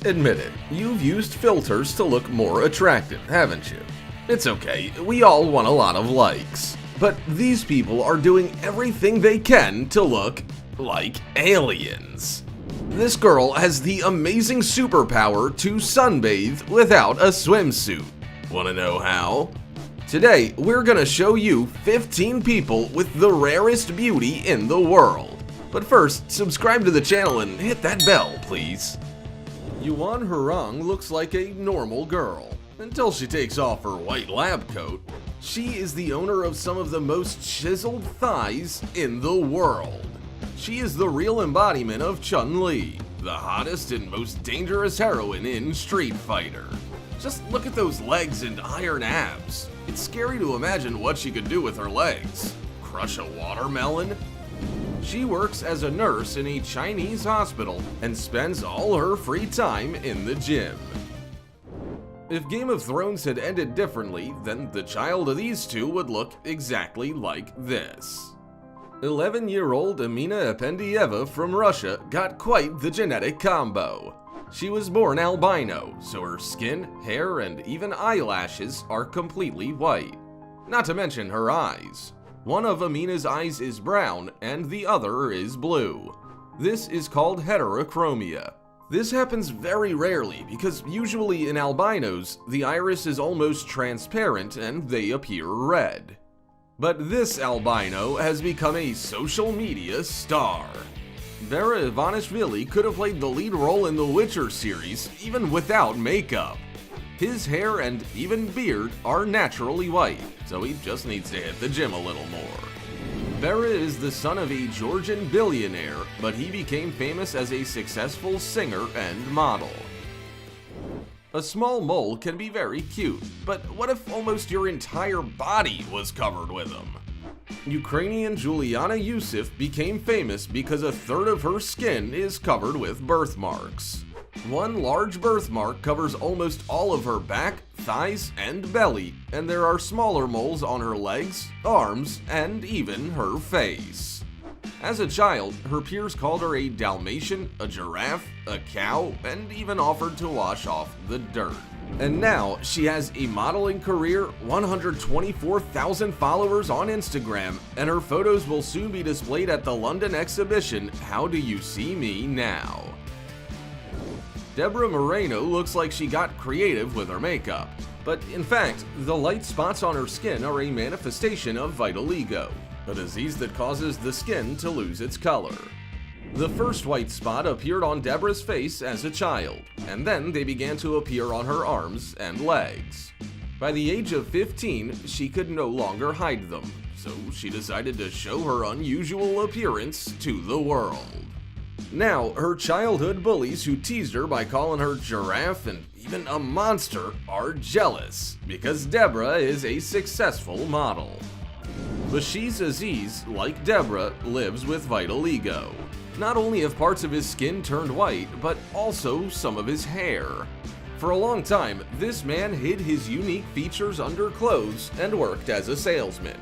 Admit it, you've used filters to look more attractive, haven't you? It's okay, we all want a lot of likes. But these people are doing everything they can to look like aliens. This girl has the amazing superpower to sunbathe without a swimsuit. Wanna know how? Today, we're gonna show you 15 people with the rarest beauty in the world. But first, subscribe to the channel and hit that bell, please. Yuan Hurong looks like a normal girl, until she takes off her white lab coat. She is the owner of some of the most chiseled thighs in the world. She is the real embodiment of Chun-Li, the hottest and most dangerous heroine in Street Fighter. Just look at those legs and iron abs. It's scary to imagine what she could do with her legs. Crush a watermelon? She works as a nurse in a Chinese hospital and spends all her free time in the gym. If Game of Thrones had ended differently, then the child of these two would look exactly like this. 11-year-old Amina Apendieva from Russia got quite the genetic combo. She was born albino, so her skin, hair, and even eyelashes are completely white. Not to mention her eyes. One of Amina's eyes is brown and the other is blue. This is called heterochromia. This happens very rarely because usually in albinos, the iris is almost transparent and they appear red. But this albino has become a social media star. Vera Ivanishvili could have played the lead role in the Witcher series even without makeup. His hair and even beard are naturally white, so he just needs to hit the gym a little more. Vera is the son of a Georgian billionaire, but he became famous as a successful singer and model. A small mole can be very cute, but what if almost your entire body was covered with them? Ukrainian Juliana Yusuf became famous because a third of her skin is covered with birthmarks. One large birthmark covers almost all of her back, thighs, and belly, and there are smaller moles on her legs, arms, and even her face. As a child, her peers called her a Dalmatian, a giraffe, a cow, and even offered to wash off the dirt. And now, she has a modeling career, 124,000 followers on Instagram, and her photos will soon be displayed at the London exhibition How Do You See Me Now? Deborah Moreno looks like she got creative with her makeup, but in fact, the light spots on her skin are a manifestation of vitiligo, a disease that causes the skin to lose its color. The first white spot appeared on Deborah's face as a child, and then they began to appear on her arms and legs. By the age of 15, she could no longer hide them, so she decided to show her unusual appearance to the world. Now, her childhood bullies who teased her by calling her giraffe and even a monster are jealous, because Deborah is a successful model. Bashiz Aziz, like Deborah, lives with vitiligo. Not only have parts of his skin turned white, but also some of his hair. For a long time, this man hid his unique features under clothes and worked as a salesman.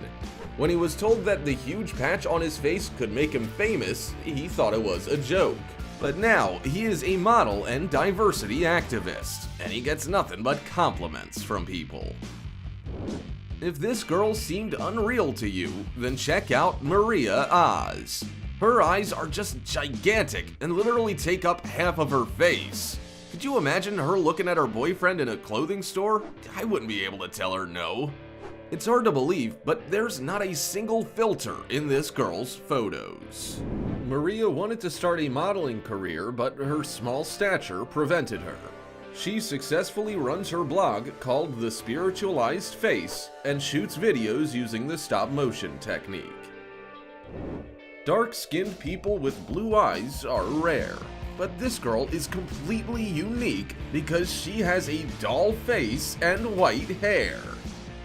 When he was told that the huge patch on his face could make him famous, he thought it was a joke. But now, he is a model and diversity activist, and he gets nothing but compliments from people. If this girl seemed unreal to you, then check out Maria Oz. Her eyes are just gigantic and literally take up half of her face. Could you imagine her looking at her boyfriend in a clothing store? I wouldn't be able to tell her no. It's hard to believe, but there's not a single filter in this girl's photos. Maria wanted to start a modeling career, but her small stature prevented her. She successfully runs her blog called The Spiritualized Face and shoots videos using the stop-motion technique. Dark-skinned people with blue eyes are rare, but this girl is completely unique because she has a doll face and white hair.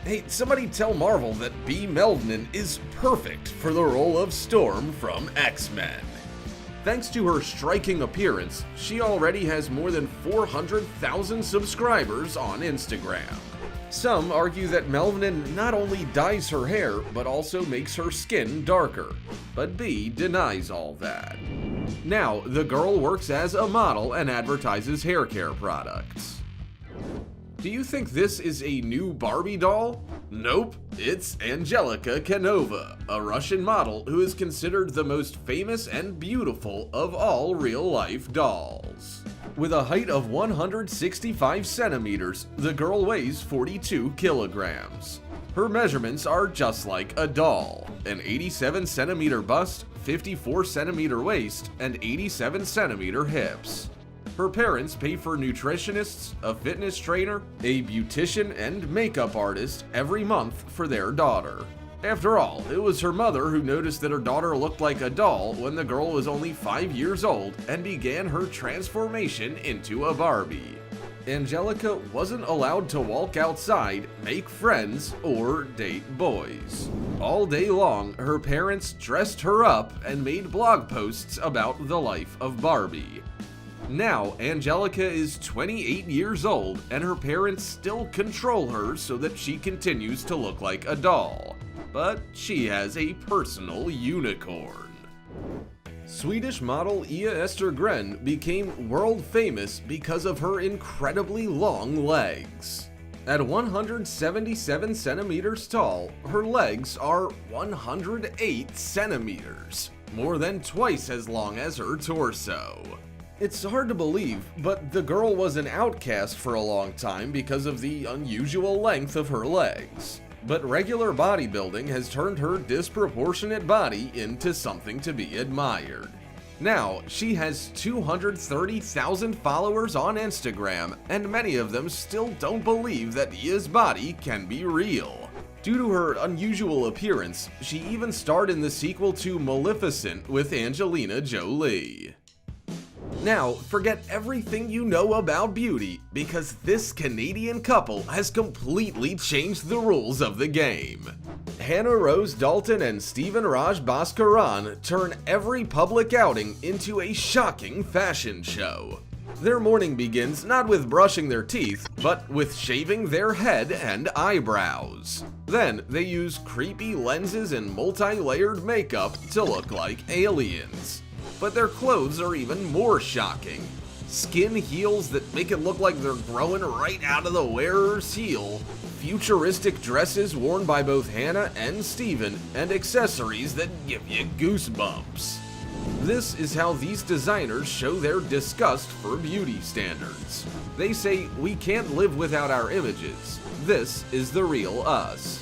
Hey, somebody tell Marvel that Bea Meldnin is perfect for the role of Storm from X-Men. Thanks to her striking appearance, she already has more than 400,000 subscribers on Instagram. Some argue that Meldnin not only dyes her hair, but also makes her skin darker. But Bea denies all that. Now, the girl works as a model and advertises hair care products. Do you think this is a new Barbie doll? Nope, it's Angelica Canova, a Russian model who is considered the most famous and beautiful of all real-life dolls. With a height of 165 centimeters, the girl weighs 42 kilograms. Her measurements are just like a doll: an 87 centimeter bust, 54 centimeter waist, and 87 centimeter hips. Her parents pay for nutritionists, a fitness trainer, a beautician, and makeup artist every month for their daughter. After all, it was her mother who noticed that her daughter looked like a doll when the girl was only 5 years old and began her transformation into a Barbie. Angelica wasn't allowed to walk outside, make friends, or date boys. All day long, her parents dressed her up and made blog posts about the life of Barbie. Now, Angelica is 28 years old, and her parents still control her so that she continues to look like a doll. But she has a personal unicorn. Swedish model Ia Östergren became world famous because of her incredibly long legs. At 177 centimeters tall, her legs are 108 centimeters, more than twice as long as her torso. It's hard to believe, but the girl was an outcast for a long time because of the unusual length of her legs. But regular bodybuilding has turned her disproportionate body into something to be admired. Now, she has 230,000 followers on Instagram, and many of them still don't believe that Ia's body can be real. Due to her unusual appearance, she even starred in the sequel to Maleficent with Angelina Jolie. Now, forget everything you know about beauty, because this Canadian couple has completely changed the rules of the game. Hannah Rose Dalton and Stephen Raj Bhaskaran turn every public outing into a shocking fashion show. Their morning begins not with brushing their teeth, but with shaving their head and eyebrows. Then, they use creepy lenses and multi-layered makeup to look like aliens. But their clothes are even more shocking. Skin heels that make it look like they're growing right out of the wearer's heel, futuristic dresses worn by both Hannah and Steven, and accessories that give you goosebumps. This is how these designers show their disgust for beauty standards. They say, "We can't live without our images. This is the real us."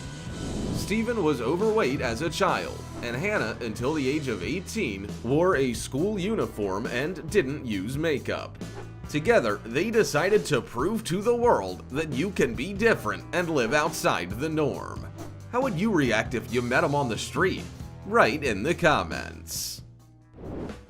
Steven was overweight as a child, and Hannah, until the age of 18, wore a school uniform and didn't use makeup. Together, they decided to prove to the world that you can be different and live outside the norm. How would you react if you met them on the street? Write in the comments.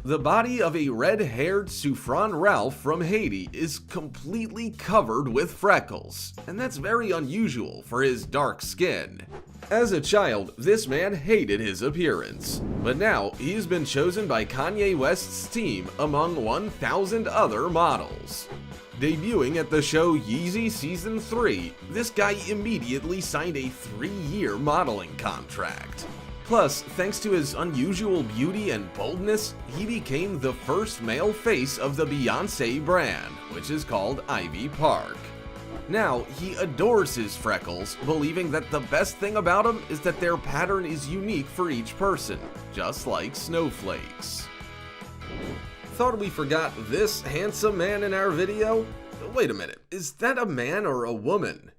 The body of a red-haired Soufran Ralph from Haiti is completely covered with freckles, and that's very unusual for his dark skin. As a child, this man hated his appearance, but now he's been chosen by Kanye West's team among 1,000 other models. Debuting at the show Yeezy Season 3, this guy immediately signed a 3-year modeling contract. Plus, thanks to his unusual beauty and boldness, he became the first male face of the Beyoncé brand, which is called Ivy Park. Now, he adores his freckles, believing that the best thing about them is that their pattern is unique for each person, just like snowflakes. Thought we forgot this handsome man in our video? Wait a minute, is that a man or a woman?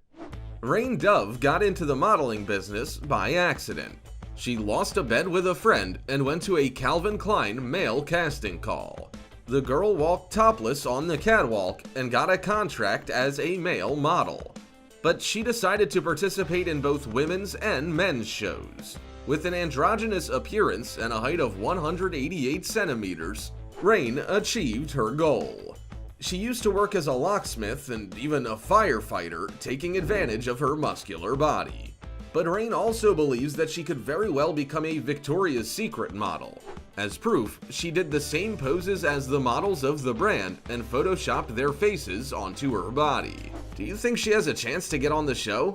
Rain Dove got into the modeling business by accident. She lost a bet with a friend and went to a Calvin Klein male casting call. The girl walked topless on the catwalk and got a contract as a male model. But she decided to participate in both women's and men's shows. With an androgynous appearance and a height of 188 centimeters, Rain achieved her goal. She used to work as a locksmith and even a firefighter, taking advantage of her muscular body. But Rain also believes that she could very well become a Victoria's Secret model. As proof, she did the same poses as the models of the brand and photoshopped their faces onto her body. Do you think she has a chance to get on the show?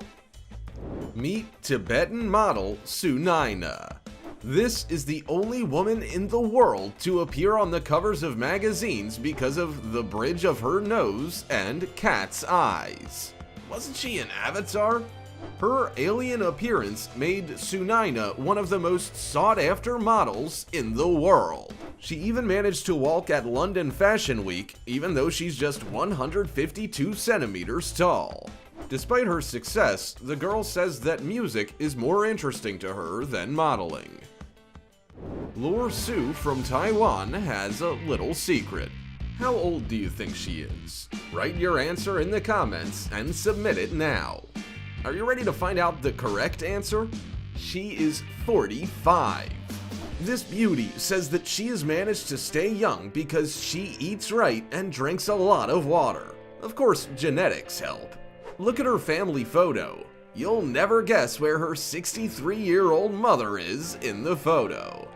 Meet Tibetan model Sunaina. This is the only woman in the world to appear on the covers of magazines because of the bridge of her nose and cat's eyes. Wasn't she an avatar? Her alien appearance made Sunina one of the most sought-after models in the world. She even managed to walk at London Fashion Week, even though she's just 152 centimeters tall. Despite her success, the girl says that music is more interesting to her than modeling. Lure Sue from Taiwan has a little secret. How old do you think she is? Write your answer in the comments and submit it now. Are you ready to find out the correct answer? She is 45. This beauty says that she has managed to stay young because she eats right and drinks a lot of water. Of course, genetics help. Look at her family photo. You'll never guess where her 63-year-old mother is in the photo.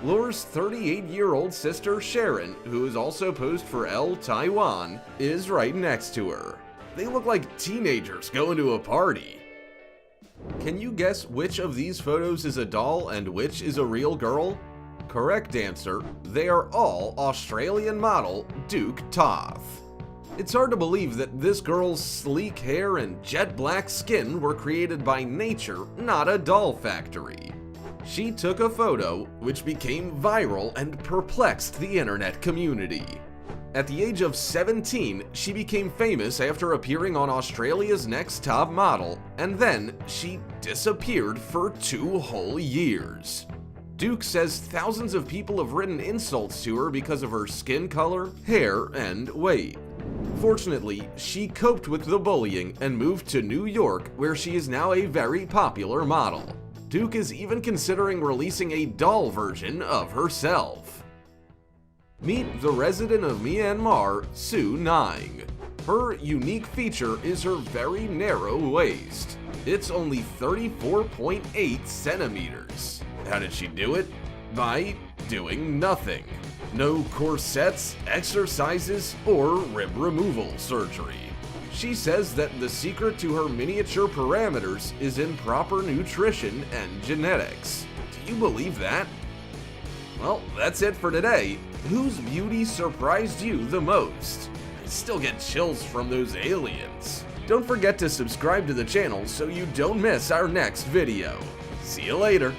Lure's 38-year-old sister Sharon, who is also posed for Elle Taiwan, is right next to her. They look like teenagers going to a party. Can you guess which of these photos is a doll and which is a real girl? Correct answer, they are all Australian model Duke Toth. It's hard to believe that this girl's sleek hair and jet black skin were created by nature, not a doll factory. She took a photo, which became viral and perplexed the internet community. At the age of 17, she became famous after appearing on Australia's Next Top Model, and then she disappeared for 2 whole years. Duke says thousands of people have written insults to her because of her skin color, hair, and weight. Fortunately, she coped with the bullying and moved to New York, where she is now a very popular model. Duke is even considering releasing a doll version of herself. Meet the resident of Myanmar, Su Nang. Her unique feature is her very narrow waist. It's only 34.8 centimeters. How did she do it? By doing nothing. No corsets, exercises, or rib removal surgery. She says that the secret to her miniature parameters is in proper nutrition and genetics. Do you believe that? Well, that's it for today. Whose beauty surprised you the most? I still get chills from those aliens. Don't forget to subscribe to the channel so you don't miss our next video. See you later.